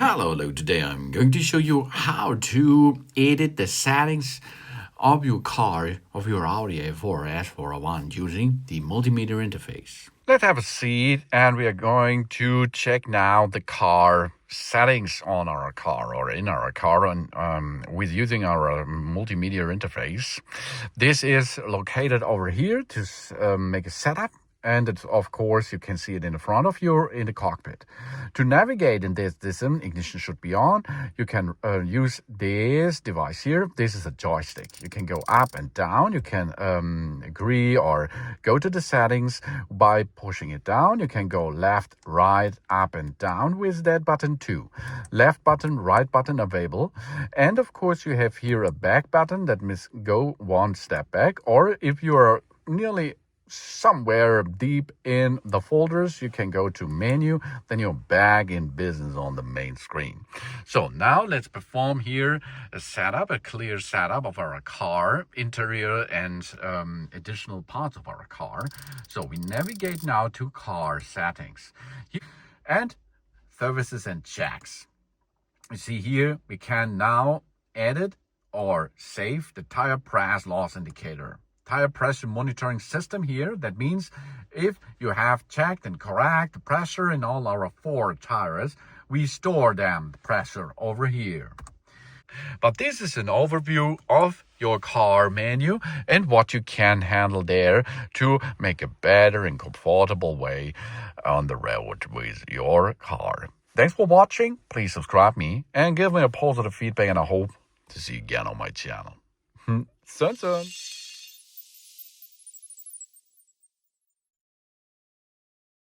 Hello, today I'm going to show you how to edit the settings of your car, of your Audi A4 S401 using the multimedia interface. Let's have a seat and we are going to check now the car settings on our car or in our car with using our multimedia interface. This is located over here to make a setup. And it's, of course, you can see it in the front of you in the cockpit. To navigate in this ignition should be on. You can use this device here. This is a joystick. You can go up and down. You can agree or go to the settings by pushing it down. You can go left, right, up and down with that button too. Left button, right button available. And of course, you have here a back button that means go one step back. Or if you are nearly somewhere deep in the folders, you can go to menu, then you're back in business on the main screen. So now let's perform here a clear setup of our car, interior and additional parts of our car. So we navigate now to car settings and services and checks. You see here, we can now edit or save the tire pressure loss indicator. Tire pressure monitoring system here. That means if you have checked and correct the pressure in all our 4 tires, we store them, the pressure over here. But this is an overview of your car menu and what you can handle there to make a better and comfortable way on the road with your car. Thanks for watching. Please subscribe me and give me a positive feedback, and I hope to see you again on my channel. Sun.